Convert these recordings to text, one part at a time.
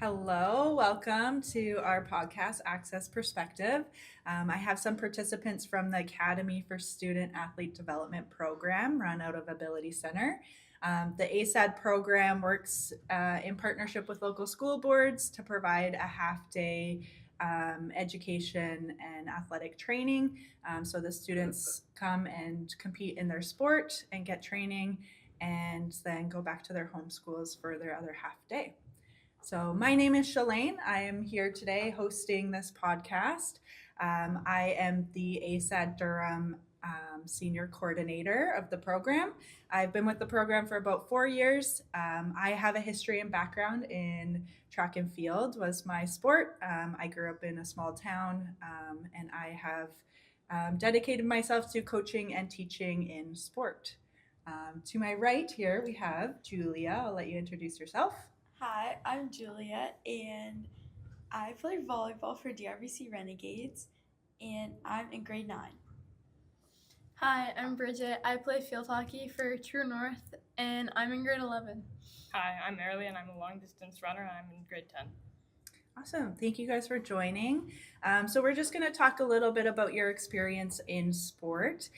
Hello, welcome to our podcast, Access Perspective. I have some participants from the Academy for Student Athlete Development program run out of Ability Center. The ASAD program works in partnership with local school boards to provide a half day education and athletic training. So the students come and compete in their sport and get training and then go back to their home schools for their other half day. So, my name is Shalane. I am here today hosting this podcast. I am the ASAD Durham Senior Coordinator of the program. I've been with the program for about 4 years. I have a history and background in track and field was my sport. I grew up in a small town and I have dedicated myself to coaching and teaching in sport. To my right here, we have Julia. I'll let you introduce yourself. Hi, I'm Julia, and I play volleyball for DRBC Renegades, and I'm in grade 9. Hi, I'm Bridget. I play field hockey for True North, and I'm in grade 11. Hi, I'm Marilee, and I'm a long distance runner, and I'm in grade 10. Awesome. Thank you guys for joining. So we're just going to talk a little bit about your experience in sport.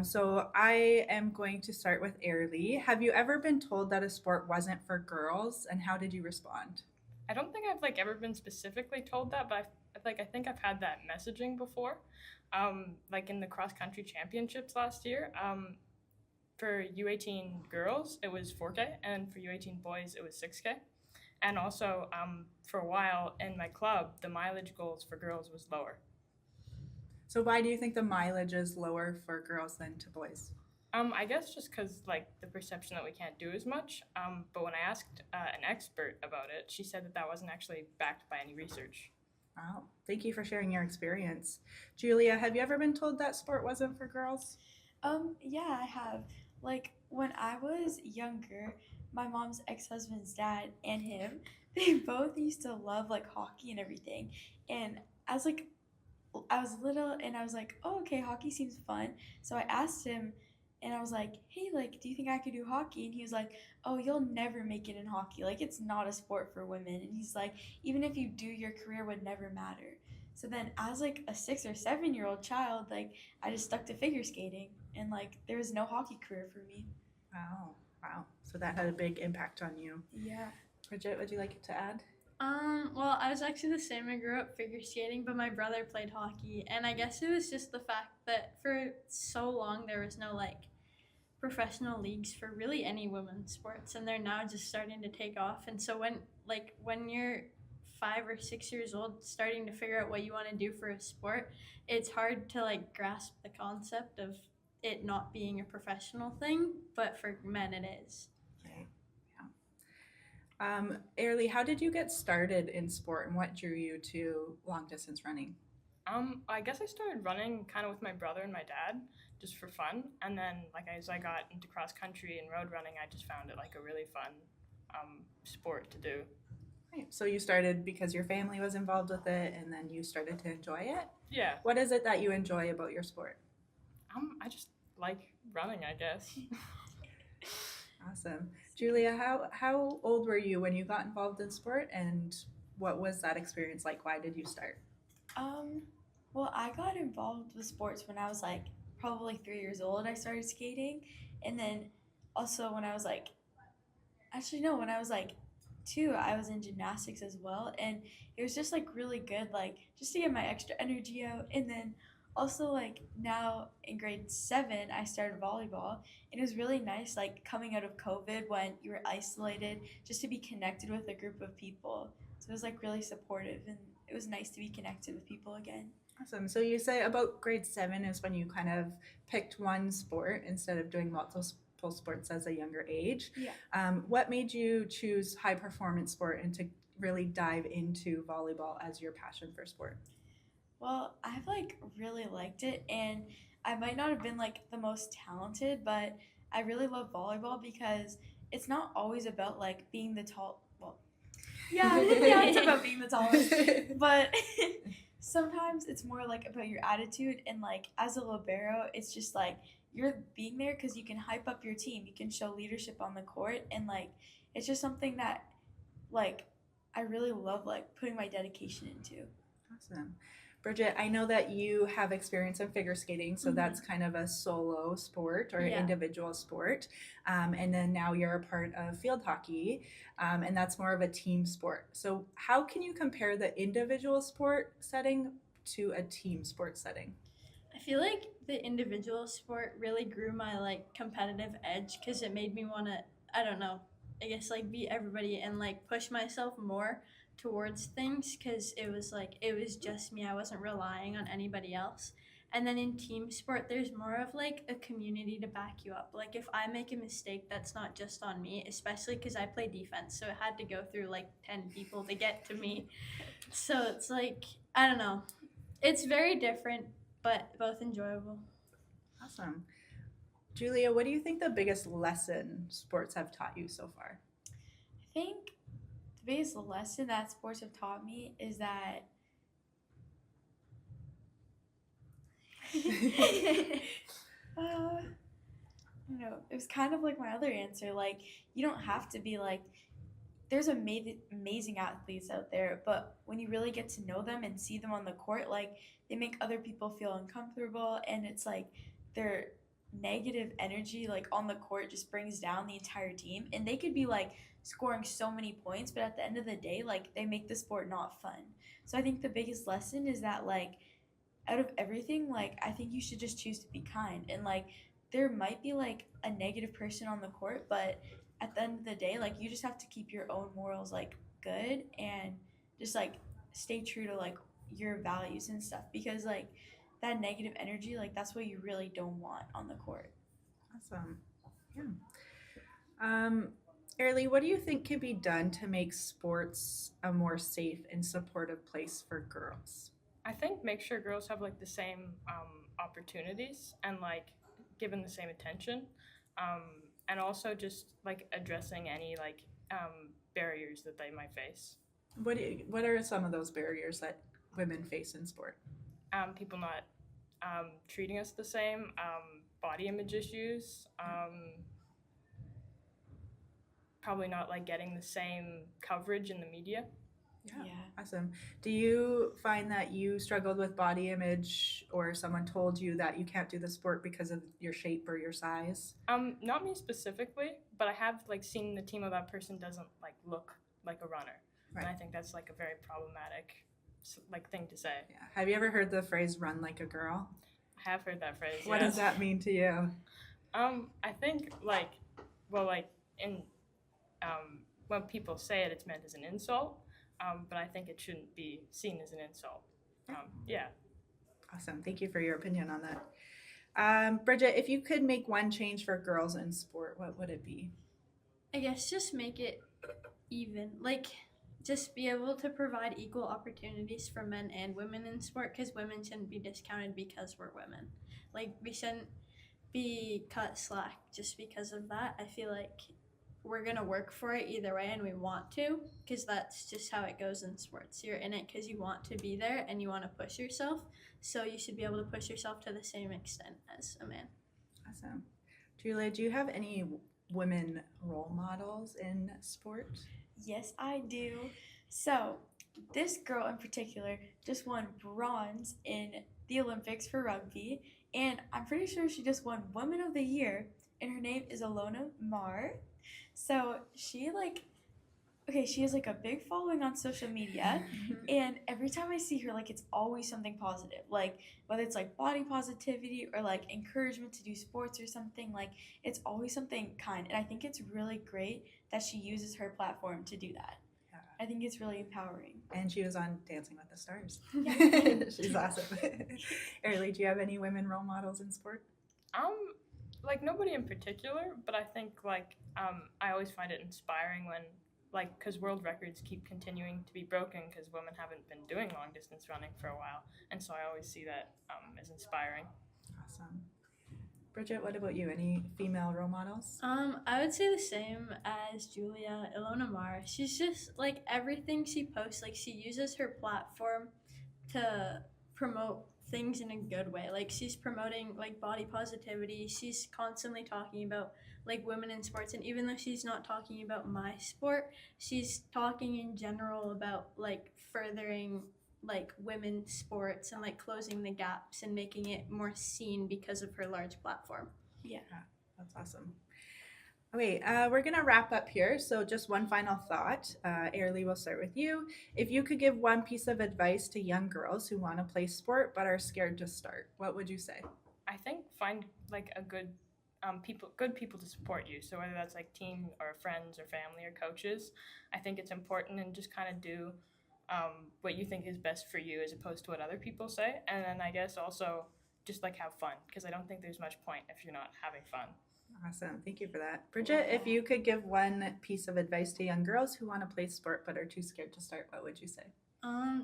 So I am going to start with Airly. Have you ever been told that a sport wasn't for girls, and how did you respond? I don't think I've ever been specifically told that, but I think I've had that messaging before. In the cross country championships last year. For U18 girls, it was 4K, and for U18 boys, it was 6K. And also, for a while in my club, the mileage goals for girls was lower. So why do you think the mileage is lower for girls than to boys? I guess just because the perception that we can't do as much. But when I asked an expert about it, she said that wasn't actually backed by any research. Wow. Thank you for sharing your experience. Julia, have you ever been told that sport wasn't for girls? Yeah, I have. When I was younger, my mom's ex-husband's dad and him, they both used to love hockey and everything. And I was little and I was like, oh, okay, hockey seems fun. So I asked him and I was like, hey, do you think I could do hockey? And he was like, oh, you'll never make it in hockey. It's not a sport for women. And he's like, even if you do, your career would never matter. So then as a 6 or 7-year-old child, I just stuck to figure skating and there was no hockey career for me. Wow. So that had a big impact on you. Yeah. Bridget, would you like to add? Well, I was actually the same. I grew up figure skating, but my brother played hockey, and I guess it was just the fact that for so long there was no professional leagues for really any women's sports, and they're now just starting to take off. And so when you're 5 or 6 years old, starting to figure out what you want to do for a sport, it's hard to grasp the concept of it not being a professional thing, but for men it is. Okay. Yeah. Airly, how did you get started in sport and what drew you to long distance running? I guess I started running kind of with my brother and my dad just for fun, and then as I got into cross country and road running, I just found it a really fun sport to do. Right. So you started because your family was involved with it and then you started to enjoy it? Yeah. What is it that you enjoy about your sport? I just like running, I guess. Awesome. Julia, how old were you when you got involved in sport and what was that experience like? Why did you start? Well, I got involved with sports when I was probably 3 years old. I started skating, and then also when I was when I was 2, I was in gymnastics as well, and it was just really good, just to get my extra energy out. And then also now in grade 7 I started volleyball, and it was really nice coming out of COVID when you were isolated, just to be connected with a group of people. So it was really supportive, and it was nice to be connected with people again. Awesome. So you say about grade 7 is when you kind of picked one sport instead of doing multiple sports as a younger age. Yeah. What made you choose high performance sport and to really dive into volleyball as your passion for sport? Well, I've really liked it, and I might not have been the most talented, but I really love volleyball because it's not always about being the tall. Well, yeah, it's about being the tallest, but sometimes it's more about your attitude. And as a libero, it's just you're being there because you can hype up your team, you can show leadership on the court, and it's just something that I really love like putting my dedication into. Awesome. Bridget, I know that you have experience in figure skating, so that's kind of a solo sport or an Yeah. individual sport. And then now you're a part of field hockey, and that's more of a team sport. So, how can you compare the individual sport setting to a team sport setting? I feel like the individual sport really grew my like competitive edge because it made me want to, I don't know, I guess like beat everybody and like push myself more towards things because it was just me. I wasn't relying on anybody else. And then in team sport, there's more of like a community to back you up. Like if I make a mistake, that's not just on me, especially because I play defense. So it had to go through like 10 people to get to me. So it's like, I don't know. It's very different, but both enjoyable. Awesome. Julia, what do you think the biggest lesson sports have taught you so far? I think the biggest lesson that sports have taught me is that you know, it was kind of like my other answer. Like, you don't have to be like, there's amazing athletes out there, but when you really get to know them and see them on the court, like, they make other people feel uncomfortable, and it's like their negative energy, like, on the court just brings down the entire team. And they could be like scoring so many points, but at the end of the day, like, they make the sport not fun. So I think the biggest lesson is that, like, out of everything, like, I think you should just choose to be kind. And like, there might be like a negative person on the court, but at the end of the day, like, you just have to keep your own morals like good and just like stay true to like your values and stuff, because like that negative energy, like, that's what you really don't want on the court. Awesome. Yeah. Early, what do you think can be done to make sports a more safe and supportive place for girls? I think make sure girls have like the same opportunities and like given the same attention, and also just like addressing any like barriers that they might face. What are some of those barriers that women face in sport? People not treating us the same, body image issues, probably not like getting the same coverage in the media. Yeah. Awesome. Do you find that you struggled with body image, or someone told you that you can't do the sport because of your shape or your size? Not me specifically, but I have like seen the team of that person doesn't like look like a runner. Right. And I think that's like a very problematic like thing to say. Yeah. Have you ever heard the phrase "run like a girl"? I have heard that phrase. What yes. does that mean to you? I think like, well, like in when people say it, it's meant as an insult. But I think it shouldn't be seen as an insult. Yeah. Awesome. Thank you for your opinion on that. Bridget, if you could make one change for girls in sport, what would it be? I guess just make it even. Like, just be able to provide equal opportunities for men and women in sport, because women shouldn't be discounted because we're women. Like, we shouldn't be cut slack just because of that. I feel like we're going to work for it either way, and we want to, because that's just how it goes in sports. You're in it because you want to be there and you want to push yourself, so you should be able to push yourself to the same extent as a man. Awesome. Julia, do you have any women role models in sport? Yes, I do. So this girl in particular just won bronze in the Olympics for rugby, and I'm pretty sure she just won Woman of the Year, and her name is Ilona Maher. So she has like a big following on social media, and every time I see her, like, it's always something positive, like whether it's like body positivity or like encouragement to do sports or something, like it's always something kind. And I think it's really great that she uses her platform to do that. Yeah. I think it's really empowering. And she was on Dancing with the Stars. Yeah. She's awesome. Early, do you have any women role models in sport? Like nobody in particular, but I think like I always find it inspiring when like, because world records keep continuing to be broken because women haven't been doing long distance running for a while, and so I always see that as inspiring. Awesome. Bridget, what about you? Any female role models? I would say the same as Julia. Ilona Maher. She's just like everything she posts, like she uses her platform to promote things in a good way. Like she's promoting like body positivity. She's constantly talking about like women in sports. And even though she's not talking about my sport, she's talking in general about like furthering like women's sports and like closing the gaps and making it more seen because of her large platform. Yeah. That's awesome. Okay, we're gonna wrap up here. So just one final thought. Airly, we'll start with you. If you could give one piece of advice to young girls who want to play sport but are scared to start, what would you say? I think find like a good people to support you. So whether that's like team or friends or family or coaches, I think it's important, and just kind of do what you think is best for you as opposed to what other people say. And then I guess also just like have fun, because I don't think there's much point if you're not having fun. Awesome. Thank you for that. Bridget, if you could give one piece of advice to young girls who want to play sport but are too scared to start, what would you say?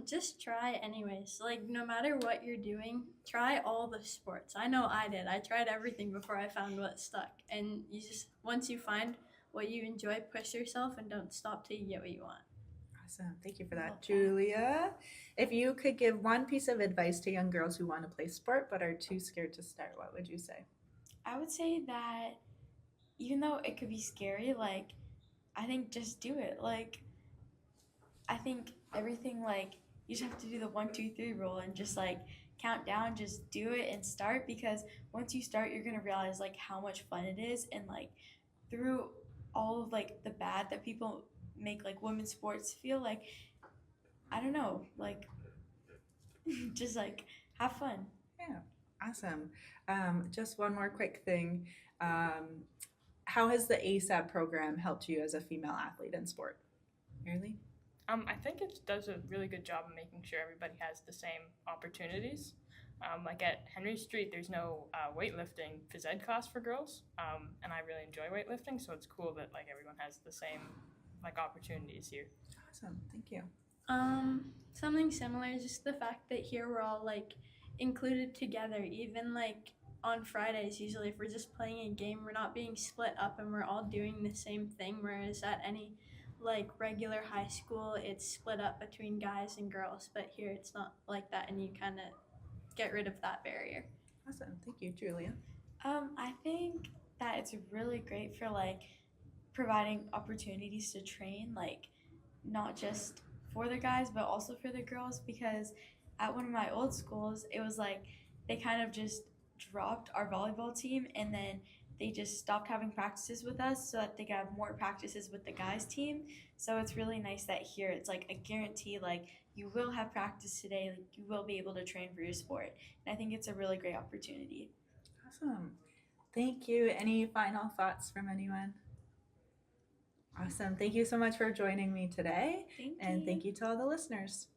Just try anyways. Like no matter what you're doing, try all the sports. I know I did. I tried everything before I found what stuck. And you just once you find what you enjoy, push yourself and don't stop till you get what you want. Awesome. Thank you for Love that. that. Julia, if you could give one piece of advice to young girls who want to play sport but are too scared to start, what would you say? I would say that even though it could be scary, like, I think just do it. Like, I think everything, like, you just have to do the 1, 2, 3 rule and just, like, count down, just do it and start, because once you start, you're going to realize, like, how much fun it is. And, like, through all of, like, the bad that people make, like, women's sports feel like, I don't know, like, just, like, have fun. Yeah, awesome. Just one more quick thing. How has the ASAD program helped you as a female athlete in sport? Airly? I think it does a really good job of making sure everybody has the same opportunities. Like at Henry Street, there's no weightlifting phys ed class for girls, and I really enjoy weightlifting, so it's cool that like everyone has the same like opportunities here. Awesome. Thank you. Something similar, just the fact that here we're all like included together, even like on Fridays, usually if we're just playing a game, we're not being split up and we're all doing the same thing, whereas at any like regular high school, it's split up between guys and girls, but here it's not like that, and you kind of get rid of that barrier. Awesome. Thank you, Julia. I think that it's really great for, like, providing opportunities to train, like, not just for the guys, but also for the girls, because at one of my old schools, it was like they kind of just dropped our volleyball team, and then they just stopped having practices with us so that they could have more practices with the guys team. So it's really nice that here it's like a guarantee, like you will have practice today, like you will be able to train for your sport. And I think it's a really great opportunity. Awesome. Thank you. Any final thoughts from anyone? Awesome. Thank you so much for joining me today. Thank you. And thank you to all the listeners.